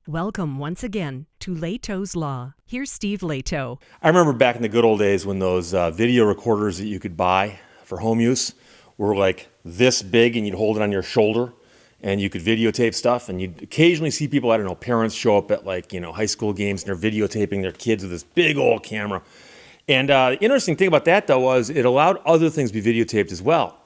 Welcome once again to Lehto's Law. Here's Steve Lehto. I remember back in the good old days when those video recorders that you could buy for home use were like this big and you'd hold it on your shoulder and you could videotape stuff, and you'd occasionally see people, I don't know, parents show up at high school games and they're videotaping their kids with this big old camera. And the interesting thing about that though was it allowed other things to be videotaped as well.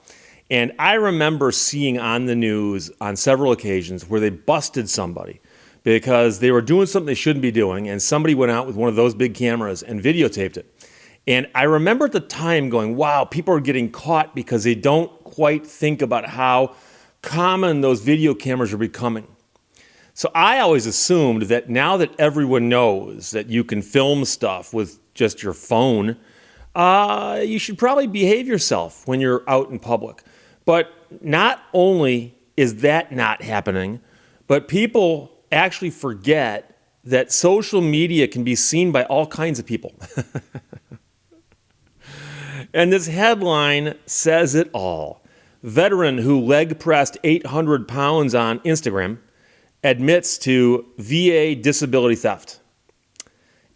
And I remember seeing on the news on several occasions where they busted somebody because they were doing something they shouldn't be doing, and somebody went out with one of those big cameras and videotaped it. And I remember at the time going, wow, people are getting caught because they don't quite think about how common those video cameras are becoming. So I always assumed that now that everyone knows that you can film stuff with just your phone, you should probably behave yourself when you're out in public. But not only is that not happening, but people actually forget that social media can be seen by all kinds of people. And this headline says it all. Veteran who leg pressed 800 pounds on Instagram admits to VA disability theft.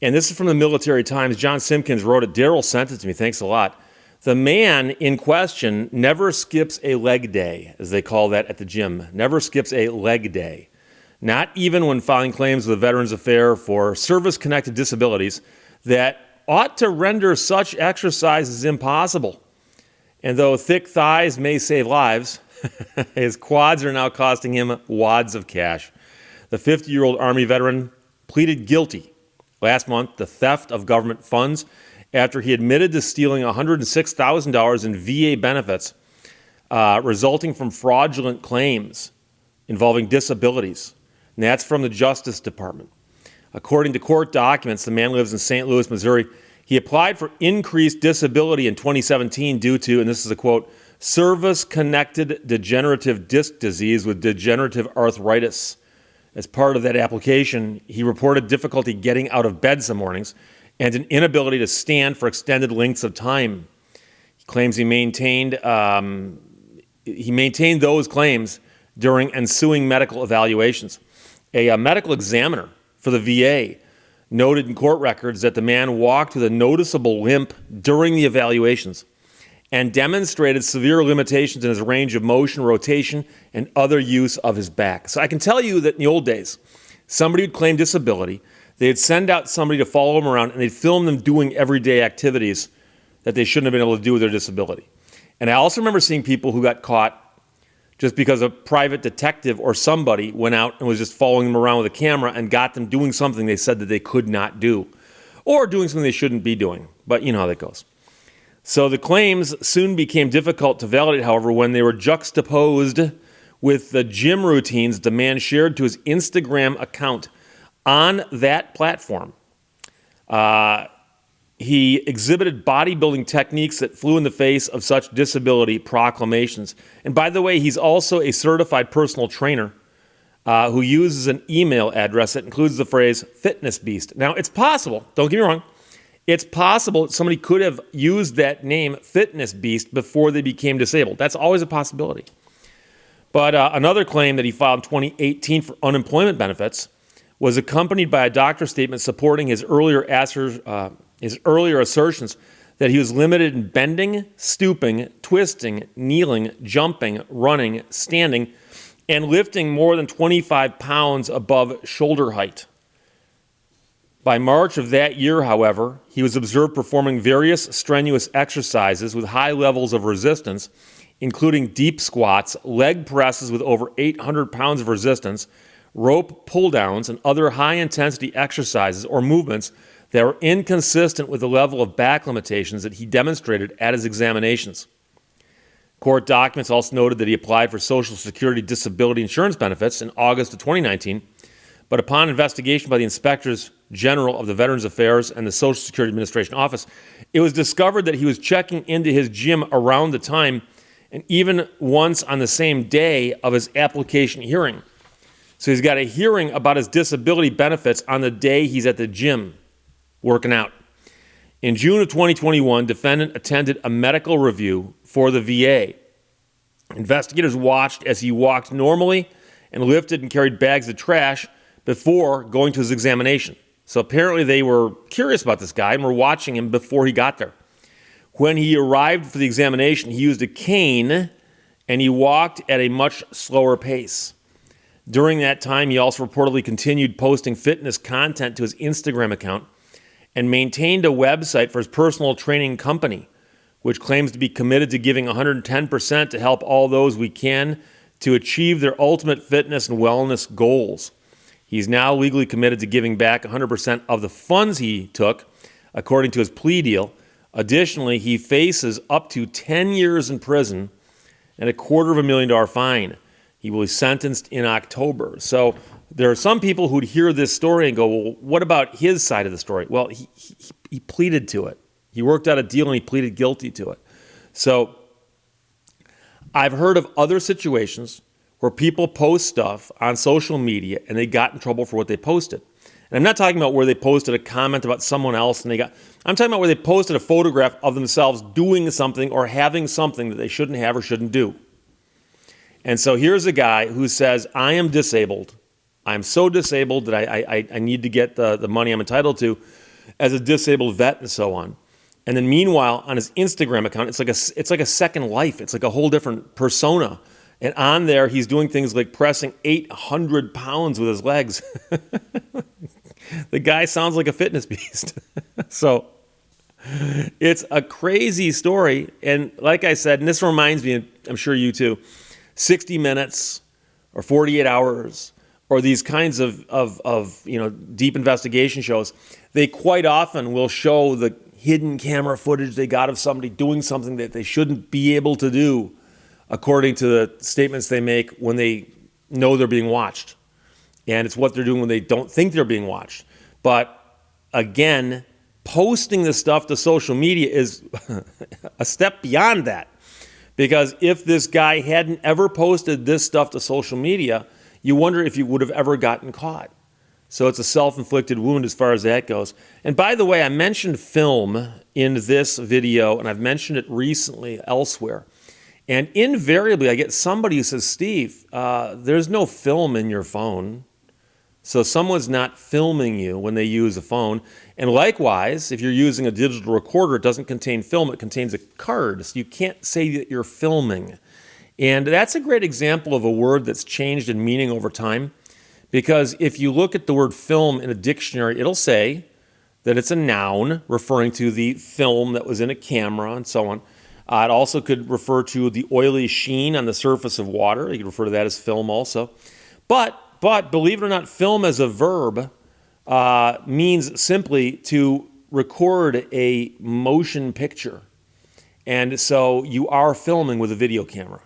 And this is from the Military Times. John Simpkins wrote it. Daryl sent it to me. Thanks a lot. The man in question never skips a leg day, as they call that at the gym. Never skips a leg day. Not even when filing claims with the Veterans Affairs for service-connected disabilities that ought to render such exercises impossible. And though thick thighs may save lives, his quads are now costing him wads of cash. The 50-year-old Army veteran pleaded guilty last month to theft of government funds after he admitted to stealing $106,000 in VA benefits resulting from fraudulent claims involving disabilities. And that's from the Justice Department. According to court documents, the man lives in St. Louis, Missouri. He applied for increased disability in 2017 due to, and this is a quote, service-connected degenerative disc disease with degenerative arthritis. As part of that application, he reported difficulty getting out of bed some mornings and an inability to stand for extended lengths of time. He claims he maintained those claims during ensuing medical evaluations. A medical examiner for the VA noted in court records that the man walked with a noticeable limp during the evaluations and demonstrated severe limitations in his range of motion, rotation, and other use of his back. So I can tell you that in the old days, somebody would claim disability, they'd send out somebody to follow them around, and they'd film them doing everyday activities that they shouldn't have been able to do with their disability. And I also remember seeing people who got caught just because a private detective or somebody went out and was just following them around with a camera and got them doing something they said that they could not do, or doing something they shouldn't be doing. But you know how that goes. So the claims soon became difficult to validate, however, when they were juxtaposed with the gym routines the man shared to his Instagram account. On that platform, he exhibited bodybuilding techniques that flew in the face of such disability proclamations. And by the way, he's also a certified personal trainer who uses an email address that includes the phrase fitness beast. Now, it's possible, don't get me wrong, it's possible that somebody could have used that name fitness beast before they became disabled. That's always a possibility. But another claim that he filed in 2018 for unemployment benefits was accompanied by a doctor's statement supporting his earlier assertions that he was limited in bending, stooping, twisting, kneeling, jumping, running, standing, and lifting more than 25 pounds above shoulder height. By March of that year, however, he was observed performing various strenuous exercises with high levels of resistance, including deep squats, leg presses with over 800 pounds of resistance, rope pull-downs, and other high-intensity exercises or movements that were inconsistent with the level of back limitations that he demonstrated at his examinations. Court documents also noted that he applied for Social Security disability insurance benefits in August of 2019, but upon investigation by the Inspectors General of the Veterans Affairs and the Social Security Administration Office, it was discovered that he was checking into his gym around the time and even once on the same day of his application hearing. So he's got a hearing about his disability benefits on the day he's at the gym working out. In June of 2021, defendant attended a medical review for the VA. Investigators watched as he walked normally and lifted and carried bags of trash before going to his examination. So apparently they were curious about this guy and were watching him before he got there. When he arrived for the examination, he used a cane and he walked at a much slower pace. During that time, he also reportedly continued posting fitness content to his Instagram account and maintained a website for his personal training company, which claims to be committed to giving 110% to help all those we can to achieve their ultimate fitness and wellness goals. He's now legally committed to giving back 100% of the funds he took, according to his plea deal. Additionally, he faces up to 10 years in prison and $250,000 fine. He will be sentenced in October. So there are some people who'd hear this story and go, well, what about his side of the story? Well, he pleaded to it. He worked out a deal and he pleaded guilty to it. So I've heard of other situations where people post stuff on social media and they got in trouble for what they posted. And I'm not talking about where they posted a comment about someone else and I'm talking about where they posted a photograph of themselves doing something or having something that they shouldn't have or shouldn't do. And so here's a guy who says, I am disabled. I'm so disabled that I need to get the money I'm entitled to as a disabled vet and so on. And then meanwhile, on his Instagram account, it's like a second life. It's like a whole different persona. And on there, he's doing things like pressing 800 pounds with his legs. The guy sounds like a fitness beast. So it's a crazy story. And like I said, and this reminds me, and I'm sure you too, 60 Minutes or 48 Hours or these kinds of deep investigation shows, they quite often will show the hidden camera footage they got of somebody doing something that they shouldn't be able to do, according to the statements they make when they know they're being watched. And it's what they're doing when they don't think they're being watched. But again, posting this stuff to social media is a step beyond that. Because if this guy hadn't ever posted this stuff to social media, you wonder if he would have ever gotten caught. So it's a self-inflicted wound as far as that goes. And by the way, I mentioned film in this video, and I've mentioned it recently elsewhere. And invariably, I get somebody who says, Steve, there's no film in your phone. So someone's not filming you when they use a phone. And likewise, if you're using a digital recorder, it doesn't contain film, it contains a card. So you can't say that you're filming. And that's a great example of a word that's changed in meaning over time. Because if you look at the word film in a dictionary, it'll say that it's a noun referring to the film that was in a camera and so on. It also could refer to the oily sheen on the surface of water. You could refer to that as film also. But believe it or not, film as a verb means simply to record a motion picture. And so you are filming with a video camera.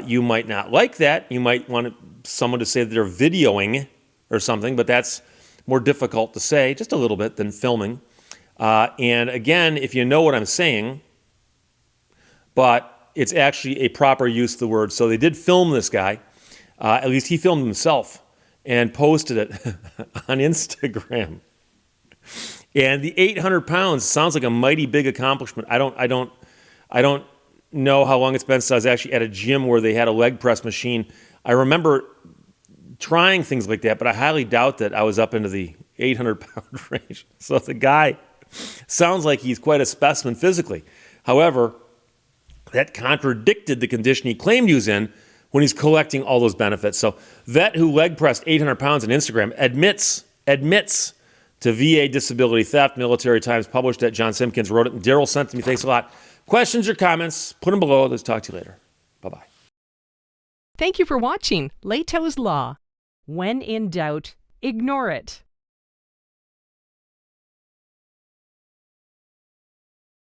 You might not like that. You might want someone to say that they're videoing or something, but that's more difficult to say, just a little bit, than filming. And again, if you know what I'm saying, but it's actually a proper use of the word. So they did film this guy. At least he filmed himself and posted it on Instagram. And the 800 pounds sounds like a mighty big accomplishment. I don't know how long it's been since I was actually at a gym where they had a leg press machine. I remember trying things like that, but I highly doubt that I was up into the 800-pound range. So the guy sounds like he's quite a specimen physically. However, that contradicted the condition he claimed he was in when he's collecting all those benefits. So vet who leg pressed 800 pounds on Instagram admits to VA disability theft. Military Times published that. John Simpkins wrote it, and Daryl sent it to me. Thanks a lot. Questions or comments, put them below. Let's talk to you later. Bye-bye. Thank you for watching Lehto's Law. When in doubt, ignore it.